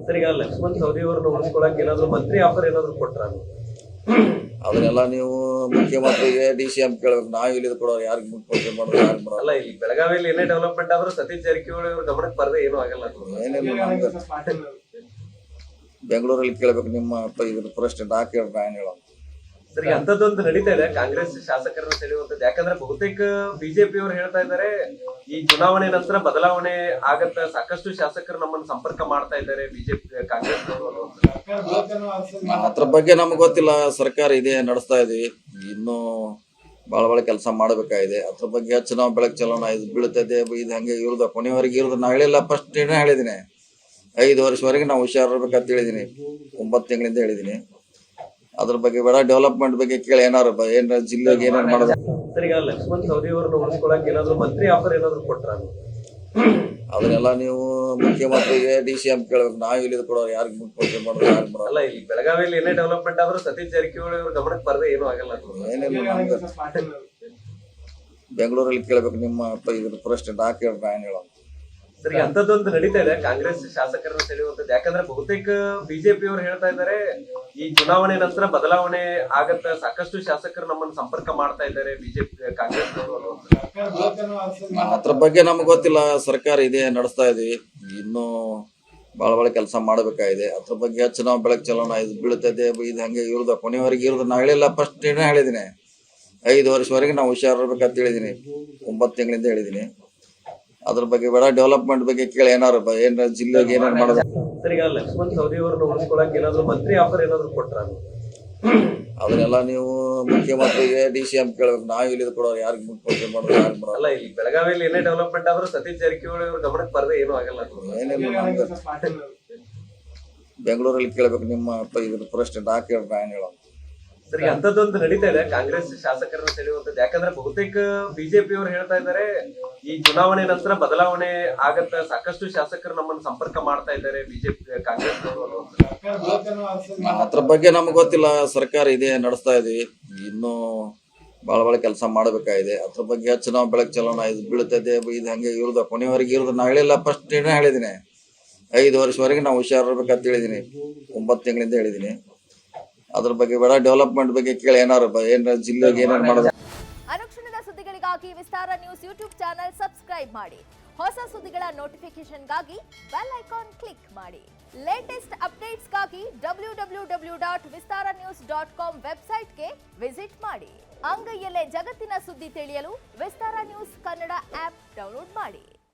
Sir, ಈಗ ಲಕ್ಷ್ಮಣ್ ಸವದಿ ಅವರನ್ನು ಉಳಿಸ್ಕೊಳಕ್ ಏನಾದ್ರು ಮಂತ್ರಿ ಆಫರ್ ಏನಾದ್ರು ಕೊಟ್ರ? ಅದನ್ನೆಲ್ಲ ನೀವು ಮುಖ್ಯಮಂತ್ರಿಗೆ DCM ಕೇಳಬೇಕು. ನಾವು ಇಲ್ಲಿ ಕೊಡೋರು ಯಾರಿಗೆ ಮುಖ್ಯಮಂತ್ರಿ ಮಾಡೋದು ಯಾರು ಮಾಡೋಲ್ಲ. ಅಲ್ಲ, ಇಲ್ಲಿ ಬೆಳಗಾವಿಯಲ್ಲಿ ಏನೇ ಡೆವಲಪ್ಮೆಂಟ್ ಆದ್ರೂ ಸತೀಶ್ ಜಾರಕಿಹೊಳಿ ಅವ್ರ ಗಮನಕ್ಕೆ ಬರದೆ ಏನೂ ಆಗಲ್ಲ. ಏನಿಲ್ಲ, ನಮ್ಗೆ ಬೆಂಗಳೂರಲ್ಲಿ ಕೇಳಬೇಕು. ನಿಮ್ಮ ಇದ್ರ ಪ್ರೆಸಿಡೆಂಟ್ ಹಾಕಿದ್ರೆ ನಾನು ಹೇಳೋದು. ಸರಿ, ಅಂತದೊಂದು ನಡೀತಾ ಇದೆ ಕಾಂಗ್ರೆಸ್ ಶಾಸಕರನ್ನ ಸೆಳೆಯುವಂತದ್ದು. ಯಾಕಂದ್ರೆ ಬಹುತೇಕ ಬಿಜೆಪಿ ಅವರು ಹೇಳ್ತಾ ಇದ್ದಾರೆ, ಈ ಚುನಾವಣೆ ನಂತರ ಬದಲಾವಣೆ ಆಗತ್ತ, ಸಾಕಷ್ಟು ಶಾಸಕರು ನಮ್ಮನ್ನು ಸಂಪರ್ಕ ಮಾಡ್ತಾ ಇದ್ದಾರೆ ಬಿಜೆಪಿ ಕಾಂಗ್ರೆಸ್. ಅದ್ರ ಬಗ್ಗೆ ನಮ್ಗೆ ಗೊತ್ತಿಲ್ಲ. ಸರ್ಕಾರ ಇದೆ, ನಡೆಸ್ತಾ ಇದೀವಿ. ಇನ್ನೂ ಭಾಳ ಕೆಲಸ ಮಾಡಬೇಕಾಗಿದೆ. ಅದ್ರ ಬಗ್ಗೆ ಹೆಚ್ಚು ನಾವು ಬೆಳಕು ಚೆಲ್ಲೋಣ. ಇದು ಬೀಳ್ತದೆ, ಇದು ಹಂಗೆ ಇರೋದು ಕೊನೆವರೆಗೆ ಇರೋದು. ನಾವು ಹೇಳಿಲ್ಲ, ಫಸ್ಟ್ ಹೇಳಿದ್ದೀನಿ 5 ವರ್ಷವರೆಗೆ ನಾವು ಹುಷಾರಿರ್ಬೇಕಂತ ಹೇಳಿದೀನಿ. 9 ತಿಂಗಳಿಂದ ಹೇಳಿದೀನಿ. ಅದ್ರ ಬಗ್ಗೆ ಬೇಡ, ಡೆವಲಪ್ಮೆಂಟ್ ಬಗ್ಗೆ ಕೇಳಿ. ಏನಾರು ಏನಾರ ಜಿಲ್ಲೆಗೆ ಏನಾರು ಮಾಡೋದು. ಸರ್, ಈಗ ಲಕ್ಷ್ಮಣ್ ಸವದಿ ಅವರನ್ನು ಉಳಿಸ್ಕೊಳಕ್ ಏನಾದ್ರು ಮಂತ್ರಿ ಆಫರ್ ಏನಾದ್ರು ಕೊಟ್ರ? ಅದನ್ನೆಲ್ಲ ನೀವು ಮುಖ್ಯಮಂತ್ರಿಗೆ DCM ಕೇಳಬೇಕು. ನಾವು ಇಲ್ಲಿ ಕೊಡೋರು ಯಾರಿಗೆ ಮುಖ್ಯಮಂತ್ರಿ ಮಾಡೋದು ಯಾರು ಮಾಡೋಲ್ಲ. ಅಲ್ಲ, ಇಲ್ಲಿ ಬೆಳಗಾವಿಯಲ್ಲಿ ಏನೇ ಡೆವಲಪ್ಮೆಂಟ್ ಆದ್ರೂ ಸತೀಶ್ ಜಾರಕಿಹೊಳಿ ಅವ್ರ ಗಮನಕ್ಕೆ ಬರದೆ ಏನೂ ಆಗಲ್ಲ. ಏನಿಲ್ಲ, ನಮ್ಗೆ ಬೆಂಗಳೂರಲ್ಲಿ ಕೇಳಬೇಕು. ನಿಮ್ಮ ಇದ್ರ ಪ್ರೆಸಿಡೆಂಟ್ ಹಾಕಿದ್ರೆ ನಾನು ಹೇಳೋದು. ಸರಿ, ಅಂತದೊಂದು ನಡೀತಾ ಇದೆ ಕಾಂಗ್ರೆಸ್ ಶಾಸಕರನ್ನ ಸೆಳೆಯುವಂತದ್ದು. ಯಾಕಂದ್ರೆ ಬಹುತೇಕ ಬಿಜೆಪಿ ಅವರು ಹೇಳ್ತಾ ಇದ್ದಾರೆ, ಈ ಚುನಾವಣೆ ನಂತರ ಬದಲಾವಣೆ ಆಗತ್ತ, ಸಾಕಷ್ಟು ಶಾಸಕರು ನಮ್ಮನ್ನು ಸಂಪರ್ಕ ಮಾಡ್ತಾ ಇದ್ದಾರೆ ಬಿಜೆಪಿ ಕಾಂಗ್ರೆಸ್. ಅದ್ರ ಬಗ್ಗೆ ನಮ್ಗೆ ಗೊತ್ತಿಲ್ಲ. ಸರ್ಕಾರ ಇದೆ, ನಡೆಸ್ತಾ ಇದೀವಿ. ಇನ್ನೂ ಭಾಳ ಕೆಲಸ ಮಾಡಬೇಕಾಗಿದೆ. ಅದ್ರ ಬಗ್ಗೆ ಹೆಚ್ಚು ನಾವು ಬೆಳಕು ಚೆಲ್ಲೋಣ. ಇದು ಬೀಳ್ತದೆ, ಇದು ಹಂಗೆ ಇರೋದು ಕೊನೆವರೆಗೆ ಇರೋದು. ನಾವು ಹೇಳಿಲ್ಲ, ಫಸ್ಟ್ ಹೇಳಿದ್ದೀನಿ 5 ವರ್ಷವರೆಗೆ ನಾವು ಹುಷಾರಿರ್ಬೇಕಂತ ಹೇಳಿದೀನಿ. 9 ತಿಂಗಳಿಂದ ಹೇಳಿದೀನಿ. ಅದ್ರ ಬಗ್ಗೆ ಬೇಡ, ಡೆವಲಪ್ಮೆಂಟ್ ಬಗ್ಗೆ ಕೇಳಿ. ಏನಾರು ಏನಾರ ಜಿಲ್ಲೆಗೆ ಏನಾರು ಮಾಡೋದು. ಸರ್, ಈಗ ಲಕ್ಷ್ಮಣ್ ಸವದಿ ಅವರನ್ನು ಉಳಿಸ್ಕೊಳಕ್ ಏನಾದ್ರು ಮಂತ್ರಿ ಆಫರ್ ಏನಾದ್ರು ಕೊಟ್ರ? ಅದನ್ನೆಲ್ಲ ನೀವು ಮುಖ್ಯಮಂತ್ರಿಗೆ DCM ಕೇಳಬೇಕು. ನಾವು ಇಲ್ಲಿ ಕೊಡೋರು ಯಾರಿಗೆ ಮುಖ್ಯಮಂತ್ರಿ ಮಾಡೋದು ಯಾರು ಮಾಡೋಲ್ಲ. ಅಲ್ಲ, ಇಲ್ಲಿ ಬೆಳಗಾವಿಯಲ್ಲಿ ಏನೇ ಡೆವಲಪ್ಮೆಂಟ್ ಆದ್ರೂ ಸತೀಶ್ ಜಾರಕಿಹೊಳಿ ಅವ್ರ ಗಮನಕ್ಕೆ ಬರದೆ ಏನೂ ಆಗಲ್ಲ. ಏನಿಲ್ಲ, ನಮ್ಗೆ ಬೆಂಗಳೂರಲ್ಲಿ ಕೇಳಬೇಕು. ನಿಮ್ಮ ಇದ್ರ ಪ್ರೆಸಿಡೆಂಟ್ ಹಾಕಿದ್ರೆ ನಾನು ಹೇಳೋದು. ಸರಿ, ಅಂತದೊಂದು ನಡೀತಾ ಇದೆ ಕಾಂಗ್ರೆಸ್ ಶಾಸಕರನ್ನ ಸೆಳೆಯುವಂತದ್ದು. ಯಾಕಂದ್ರೆ ಬಹುತೇಕ ಬಿಜೆಪಿ ಅವರು ಹೇಳ್ತಾ ಇದ್ದಾರೆ, ಈ ಚುನಾವಣೆ ನಂತರ ಬದಲಾವಣೆ ಆಗತ್ತ, ಸಾಕಷ್ಟು ಶಾಸಕರು ನಮ್ಮನ್ನು ಸಂಪರ್ಕ ಮಾಡ್ತಾ ಇದ್ದಾರೆ ಬಿಜೆಪಿ ಕಾಂಗ್ರೆಸ್. ಅದ್ರ ಬಗ್ಗೆ ನಮ್ಗೆ ಗೊತ್ತಿಲ್ಲ. ಸರ್ಕಾರ ಇದೆ, ನಡೆಸ್ತಾ ಇದೀವಿ. ಇನ್ನೂ ಭಾಳ ಕೆಲಸ ಮಾಡಬೇಕಾಗಿದೆ. ಅದ್ರ ಬಗ್ಗೆ ಹೆಚ್ಚು ನಾವು ಬೆಳಕು ಚೆಲ್ಲೋಣ. ಇದು ಬೀಳ್ತದೆ, ಇದು ಹಂಗೆ ಇರೋದು ಕೊನೆವರೆಗೆ ಇರೋದು. ನಾವು ಹೇಳಿಲ್ಲ, ಫಸ್ಟ್ ಹೇಳಿದ್ದೀನಿ 5 ವರ್ಷವರೆಗೆ ನಾವು ಹುಷಾರಿರ್ಬೇಕಂತ ಹೇಳಿದೀನಿ. 9 ತಿಂಗಳಿಂದ ಹೇಳಿದೀನಿ. ಅದ್ರ ಬಗ್ಗೆ ಬೇಡ, ಡೆವಲಪ್ಮೆಂಟ್ ಬಗ್ಗೆ ಕೇಳಿ. ಏನಾರು ಏನಾರ ಜಿಲ್ಲೆಗೆ ಏನಾರು ಮಾಡೋದು. ಅನುಕ್ಷಣದ ಸುದ್ದಿಗಳಿಗಾಗಿ ವಿಸ್ತಾರ ನ್ಯೂಸ್ ಯೂಟ್ಯೂಬ್ ಚಾನೆಲ್ ಸಬ್ಸ್ಕ್ರೈಬ್ ಮಾಡಿ. ಹೊಸ ಸುದ್ದಿಗಳ ನೋಟಿಫಿಕೇಶನ್ಗಾಗಿ ಬೆಲ್ ಐಕಾನ್ ಕ್ಲಿಕ್ ಮಾಡಿ. ಲೇಟೆಸ್ಟ್ ಅಪ್ಡೇಟ್ಸ್ಗಾಗಿ www.vistaranews.com ವೆಬ್ಸೈಟ್ಗೆ ವಿಸಿಟ್ ಮಾಡಿ. ಅಂಗೈಯಲ್ಲೇ ಜಗತ್ತಿನ ಸುದ್ದಿ ತಿಳಿಯಲು ವಿಸ್ತಾರ ನ್ಯೂಸ್ ಕನ್ನಡ ಆಪ್ ಡೌನ್ಲೋಡ್ ಮಾಡಿ.